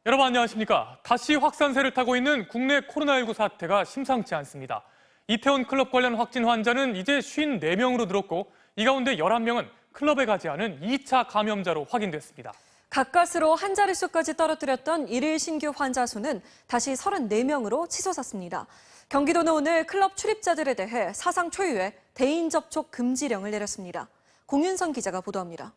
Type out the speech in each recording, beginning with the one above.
여러분 안녕하십니까. 다시 확산세를 타고 있는 국내 코로나19 사태가 심상치 않습니다. 이태원 클럽 관련 확진 환자는 이제 54명으로 늘었고 이 가운데 11명은 클럽에 가지 않은 2차 감염자로 확인됐습니다. 가까스로 한 자릿수까지 떨어뜨렸던 일일 신규 환자 수는 다시 34명으로 치솟았습니다. 경기도는 오늘 클럽 출입자들에 대해 사상 초유의 대인 접촉 금지령을 내렸습니다. 공윤선 기자가 보도합니다.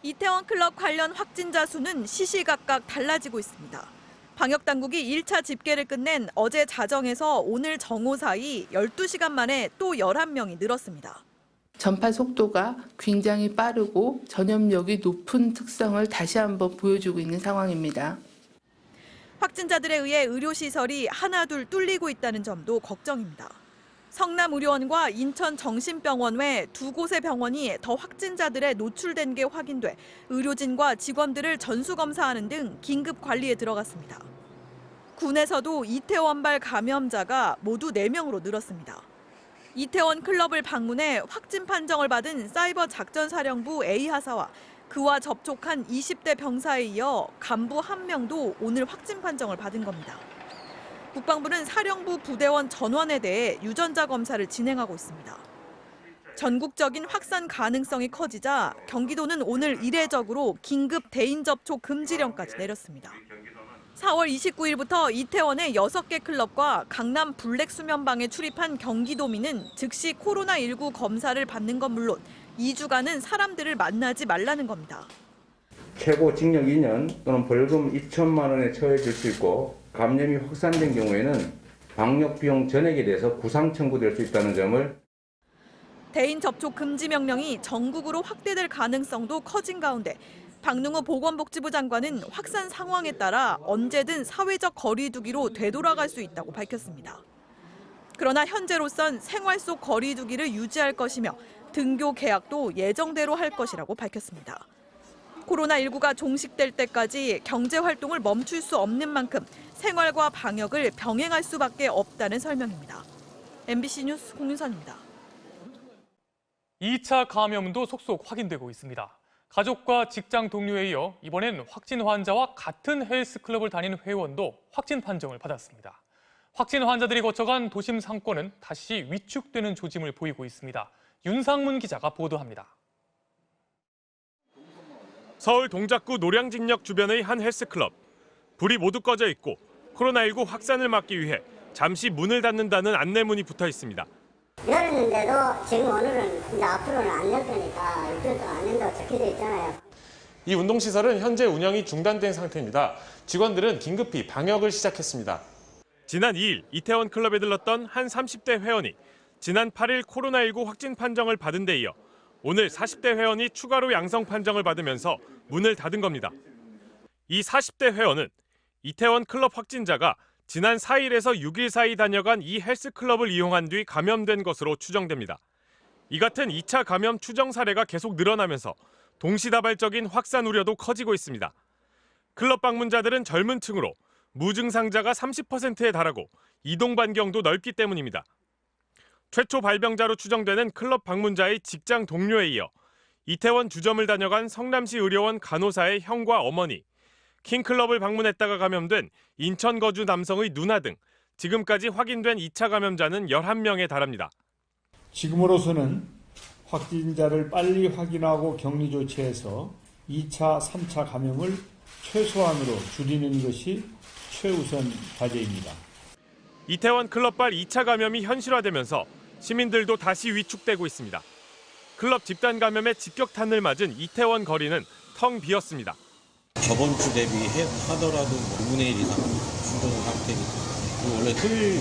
이태원 클럽 관련 확진자 수는 시시각각 달라지고 있습니다. 방역당국이 1차 집계를 끝낸 어제 자정에서 오늘 정오 사이 12시간 만에 또 11명이 늘었습니다. 전파 속도가 굉장히 빠르고 전염력이 높은 특성을 다시 한번 보여주고 있는 상황입니다. 확진자들에 의해 의료시설이 하나둘 뚫리고 있다는 점도 걱정입니다. 성남의료원과 인천정신병원 외 두 곳의 병원이 더 확진자들에 노출된 게 확인돼 의료진과 직원들을 전수검사하는 등 긴급 관리에 들어갔습니다. 군에서도 이태원발 감염자가 모두 4명으로 늘었습니다. 이태원 클럽을 방문해 확진 판정을 받은 사이버 작전사령부 A하사와 그와 접촉한 20대 병사에 이어 간부 1명도 오늘 확진 판정을 받은 겁니다. 국방부는 사령부 부대원 전원에 대해 유전자 검사를 진행하고 있습니다. 전국적인 확산 가능성이 커지자 경기도는 오늘 이례적으로 긴급 대인 접촉 금지령까지 내렸습니다. 4월 29일부터 이태원의 6개 클럽과 강남 블랙 수면방에 출입한 경기도민은 즉시 코로나19 검사를 받는 건 물론 2주간은 사람들을 만나지 말라는 겁니다. 최고 징역 2년 또는 벌금 2천만 원에 처해질 수 있고 감염이 확산된 경우에는 방역비용 전액에 대해서 구상 청구될 수 있다는 점을 대인 접촉 금지 명령이 전국으로 확대될 가능성도 커진 가운데 박능우 보건복지부 장관은 확산 상황에 따라 언제든 사회적 거리 두기로 되돌아갈 수 있다고 밝혔습니다. 그러나 현재로선 생활 속 거리 두기를 유지할 것이며 등교 개학도 예정대로 할 것이라고 밝혔습니다. 코로나19가 종식될 때까지 경제 활동을 멈출 수 없는 만큼 생활과 방역을 병행할 수밖에 없다는 설명입니다. MBC 뉴스 공윤선입니다. 2차 감염도 속속 확인되고 있습니다. 가족과 직장 동료에 이어 이번엔 확진 환자와 같은 헬스클럽을 다니는 회원도 확진 판정을 받았습니다. 확진 환자들이 거쳐간 도심 상권은 다시 위축되는 조짐을 보이고 있습니다. 윤상문 기자가 보도합니다. 서울 동작구 노량진역 주변의 한 헬스클럽. 불이 모두 꺼져 있고 코로나19 확산을 막기 위해 잠시 문을 닫는다는 안내문이 붙어 있습니다. 열었는데도 지금 오늘은 이제 앞으로는 안 열 거니까 일주일 동안 안 연다고 적혀져 있잖아요. 이 운동시설은 현재 운영이 중단된 상태입니다. 직원들은 긴급히 방역을 시작했습니다. 지난 2일 이태원 클럽에 들렀던 한 30대 회원이 지난 8일 코로나19 확진 판정을 받은 데 이어 오늘 40대 회원이 추가로 양성 판정을 받으면서 문을 닫은 겁니다. 이 40대 회원은 이태원 클럽 확진자가 지난 4일에서 6일 사이 다녀간 이 헬스클럽을 이용한 뒤 감염된 것으로 추정됩니다. 이 같은 2차 감염 추정 사례가 계속 늘어나면서 동시다발적인 확산 우려도 커지고 있습니다. 클럽 방문자들은 젊은 층으로 무증상자가 30%에 달하고 이동 반경도 넓기 때문입니다. 최초 발병자로 추정되는 클럽 방문자의 직장 동료에 이어 이태원 주점을 다녀간 성남시 의료원 간호사의 형과 어머니, 킹클럽을 방문했다가 감염된 인천 거주 남성의 누나 등 지금까지 확인된 2차 감염자는 11명에 달합니다. 지금으로서는 확진자를 빨리 확인하고 격리 조치해서 2차, 3차 감염을 최소한으로 줄이는 것이 최우선 과제입니다. 이태원 클럽발 2차 감염이 현실화되면서 시민들도 다시 위축되고 있습니다. 클럽 집단 감염에 직격탄을 맞은 이태원 거리는 텅 비었습니다. 저번 주 대비하더라도 5분의 1 이상 충분한 상태이기 때문에 원래 토요일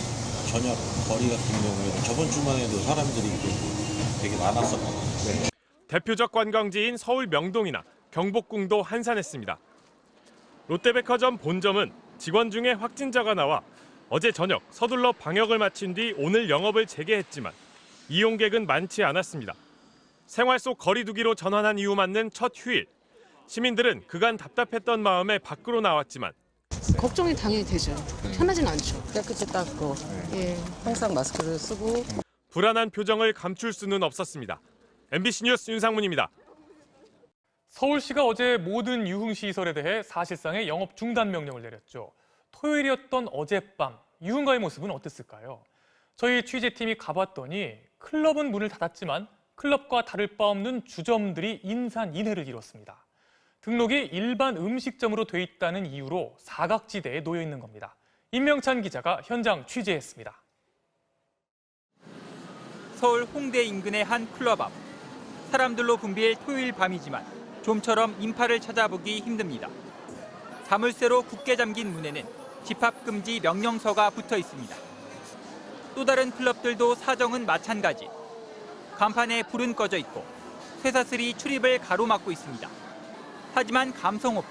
저녁 거리 같은 경우에는 저번 주만 해도 사람들이 되게 많았었거든요. 대표적 관광지인 서울 명동이나 경복궁도 한산했습니다. 롯데백화점 본점은 직원 중에 확진자가 나와 어제 저녁 서둘러 방역을 마친 뒤 오늘 영업을 재개했지만 이용객은 많지 않았습니다. 생활 속 거리 두기로 전환한 이후 맞는 첫 휴일. 시민들은 그간 답답했던 마음에 밖으로 나왔지만 걱정이 당연히 되죠. 편하진 않죠. 깨끗이 닦고 항상 마스크를 쓰고 불안한 표정을 감출 수는 없었습니다. MBC 뉴스 윤상문입니다. 서울시가 어제 모든 유흥시설에 대해 사실상의 영업 중단 명령을 내렸죠. 토요일이었던 어젯밤, 유흥가의 모습은 어땠을까요? 저희 취재팀이 가봤더니 클럽은 문을 닫았지만 클럽과 다를 바 없는 주점들이 인산인해를 이뤘습니다. 등록이 일반 음식점으로 돼 있다는 이유로 사각지대에 놓여 있는 겁니다. 임명찬 기자가 현장 취재했습니다. 서울 홍대 인근의 한 클럽 앞. 사람들로 붐빌 토요일 밤이지만 좀처럼 인파를 찾아보기 힘듭니다. 자물쇠로 굳게 잠긴 문에는 집합금지 명령서가 붙어 있습니다. 또 다른 클럽들도 사정은 마찬가지. 간판에 불은 꺼져 있고 쇠사슬이 출입을 가로막고 있습니다. 하지만 감성호프,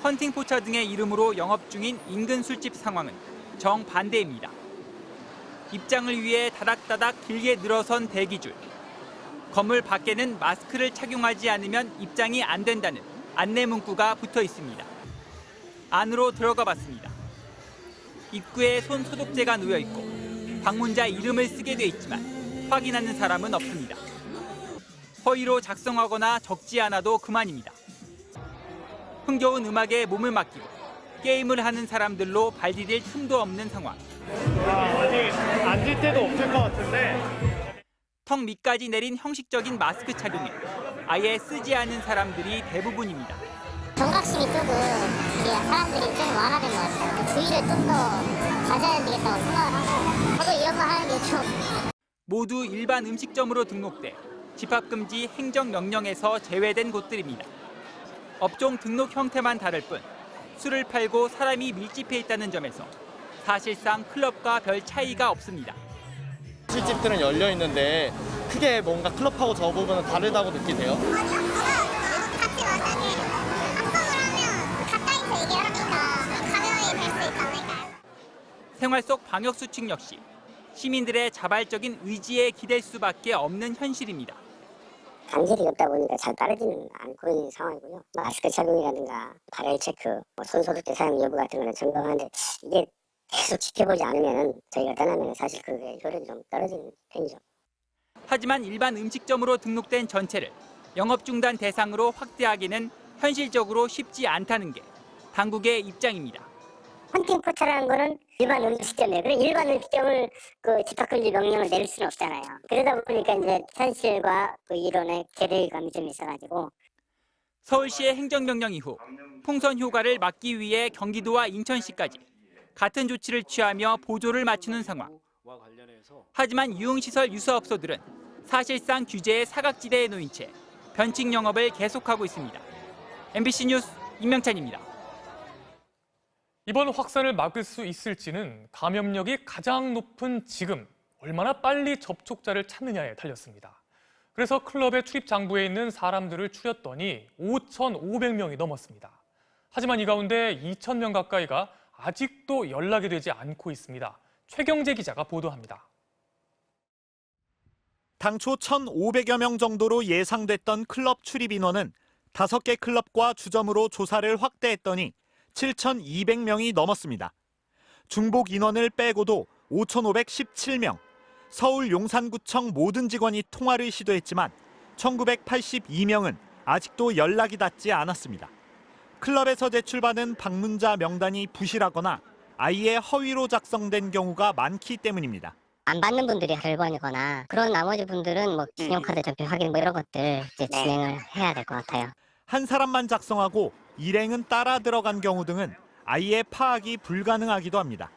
헌팅포차 등의 이름으로 영업 중인 인근 술집 상황은 정반대입니다. 입장을 위해 다닥다닥 길게 늘어선 대기줄. 건물 밖에는 마스크를 착용하지 않으면 입장이 안 된다는 안내 문구가 붙어 있습니다. 안으로 들어가 봤습니다. 입구에 손 소독제가 놓여 있고 방문자 이름을 쓰게 돼 있지만 확인하는 사람은 없습니다. 허위로 작성하거나 적지 않아도 그만입니다. 흥겨운 음악에 몸을 맡기고 게임을 하는 사람들로 발 디딜 틈도 없는 상황. 아직 앉을 데도 없을 것 같은데. 턱 밑까지 내린 형식적인 마스크 착용에 아예 쓰지 않은 사람들이 대부분입니다. 경각심이 조금 사람들이 좀 완화된 것 같아요. 주의를 좀 더 가져야 되겠다고 생각을 하고 저도 이런 거 하는 게 좀. 모두 일반 음식점으로 등록돼 집합금지 행정명령에서 제외된 곳들입니다. 업종 등록 형태만 다를 뿐 술을 팔고 사람이 밀집해 있다는 점에서 사실상 클럽과 별 차이가 없습니다. 술집들은 열려 있는데 크게 뭔가 클럽하고 저 부분은 다르다고 느끼세요? 아니요. 같이 만약에 합성을 하면 가까이서 얘기하니까 감염이 될 수 있지 않을까요? 생활 속 방역 수칙 역시 시민들의 자발적인 의지에 기댈 수밖에 없는 현실입니다. 간절이 없다 보니까 잘 따르지는 않고 있는 상황이고요. 마스크 착용이라든가 발열 체크, 손 소독제 사용 여부 같은 거는 점검하는데 이게 계속 지켜보지 않으면 저희가 떠나면 사실 그게 효력이 좀 떨어지는 편이죠. 하지만 일반 음식점으로 등록된 전체를 영업 중단 대상으로 확대하기는 현실적으로 쉽지 않다는 게 당국의 입장입니다. 헌팅포차라는 거는 일반 음식점이에요. 그래 일반 음식점을 집합금지 명령을 내릴 수는 없잖아요. 그러다 보니까 이제 현실과 이론의 괴리감이 좀 있어가지고. 서울시의 행정명령 이후 풍선 효과를 막기 위해 경기도와 인천시까지 같은 조치를 취하며 보조를 맞추는 상황. 하지만 유흥시설 유사업소들은 사실상 규제의 사각지대에 놓인 채 변칙 영업을 계속하고 있습니다. MBC 뉴스 임명찬입니다. 이번 확산을 막을 수 있을지는 감염력이 가장 높은 지금 얼마나 빨리 접촉자를 찾느냐에 달렸습니다. 그래서 클럽의 출입 장부에 있는 사람들을 추렸더니 5,500명이 넘었습니다. 하지만 이 가운데 2,000명 가까이가 아직도 연락이 되지 않고 있습니다. 최경재 기자가 보도합니다. 당초 1,500여 명 정도로 예상됐던 클럽 출입 인원은 5개 클럽과 주점으로 조사를 확대했더니 7,200명이 넘었습니다. 중복 인원을 빼고도 5,517명, 서울 용산구청 모든 직원이 통화를 시도했지만 1,982명은 아직도 연락이 닿지 않았습니다. 클럽에서 제출받은 방문자 명단이 부실하거나 아예 허위로 작성된 경우가 많기 때문입니다. 안 받는 분들이 절반이거나 그런 나머지 분들은 신용카드 접수 확인 이런 것들 이제 진행을 해야 될 것 같아요. 한 사람만 작성하고 일행은 따라 들어간 경우 등은 아예 파악이 불가능하기도 합니다.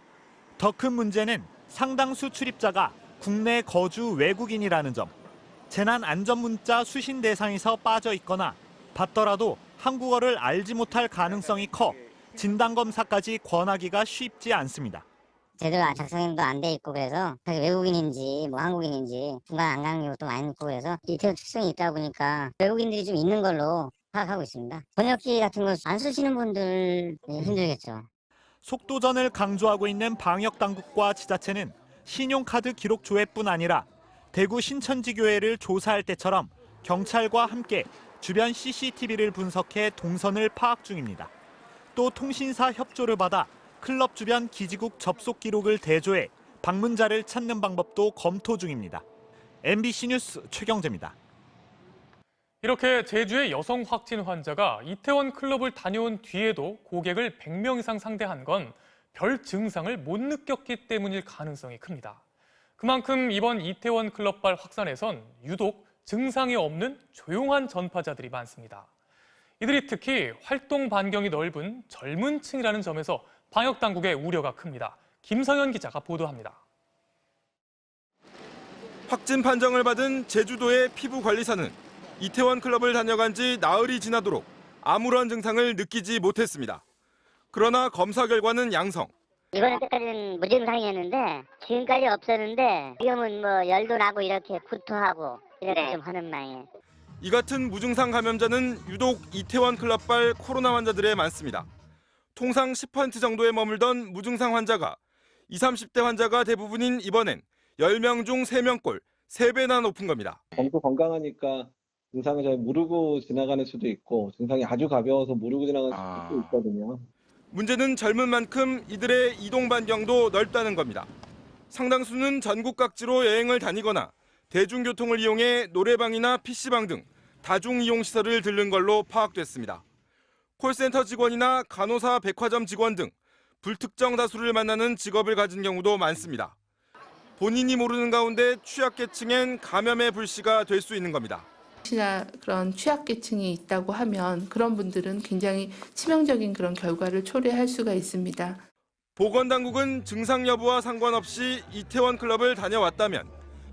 더 큰 문제는 상당수 출입자가 국내 거주 외국인이라는 점. 재난 안전 문자 수신 대상에서 빠져 있거나 받더라도 한국어를 알지 못할 가능성이 커 진단 검사까지 권하기가 쉽지 않습니다. 제대로 작성도 안 돼 있고 그래서 외국인인지 한국인인지 중간 안 가는 경우도 많이 있고 그래서 이태원 특성이 있다 보니까 외국인들이 좀 있는 걸로 파악하고 있습니다. 번역기 같은 거 안 쓰시는 분들 힘들겠죠. 속도전을 강조하고 있는 방역당국과 지자체는 신용카드 기록 조회뿐 아니라 대구 신천지교회를 조사할 때처럼 경찰과 함께 주변 CCTV를 분석해 동선을 파악 중입니다. 또 통신사 협조를 받아 클럽 주변 기지국 접속 기록을 대조해 방문자를 찾는 방법도 검토 중입니다. MBC 뉴스 최경재입니다. 이렇게 제주의 여성 확진 환자가 이태원 클럽을 다녀온 뒤에도 고객을 100명 이상 상대한 건 별 증상을 못 느꼈기 때문일 가능성이 큽니다. 그만큼 이번 이태원 클럽발 확산에선 유독 증상이 없는 조용한 전파자들이 많습니다. 이들이 특히 활동 반경이 넓은 젊은 층이라는 점에서 방역당국의 우려가 큽니다. 김성현 기자가 보도합니다. 확진 판정을 받은 제주도의 피부관리사는 이태원 클럽을 다녀간 지 나흘이 지나도록 아무런 증상을 느끼지 못했습니다. 그러나 검사 결과는 양성. 이번 때까지는 무증상이었는데 지금까지 없었는데 지금은 열도 나고 이렇게 구토하고 이렇게 좀 하는 모양이에요. 이 같은 무증상 감염자는 유독 이태원 클럽발 코로나 환자들에 많습니다. 통상 10% 정도에 머물던 무증상 환자가 20, 30대 환자가 대부분인 이번엔 10명 중 3명꼴 3배나 높은 겁니다. 검도 건강하니까 증상을 잘 모르고 지나가는 수도 있고 증상이 아주 가벼워서 모르고 지나가는 수도 있거든요. 문제는 젊은 만큼 이들의 이동 반경도 넓다는 겁니다. 상당수는 전국 각지로 여행을 다니거나 대중교통을 이용해 노래방이나 PC방 등 다중이용시설을 들른 걸로 파악됐습니다. 콜센터 직원이나 간호사, 백화점 직원 등 불특정 다수를 만나는 직업을 가진 경우도 많습니다. 본인이 모르는 가운데 취약계층엔 감염의 불씨가 될 수 있는 겁니다. 혹시나 그런 취약계층이 있다고 하면 그런 분들은 굉장히 치명적인 그런 결과를 초래할 수가 있습니다. 보건당국은 증상 여부와 상관없이 이태원 클럽을 다녀왔다면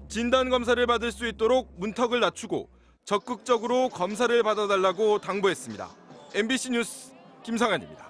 진단검사를 받을 수 있도록 문턱을 낮추고 적극적으로 검사를 받아달라고 당부했습니다. MBC 뉴스 김상환입니다.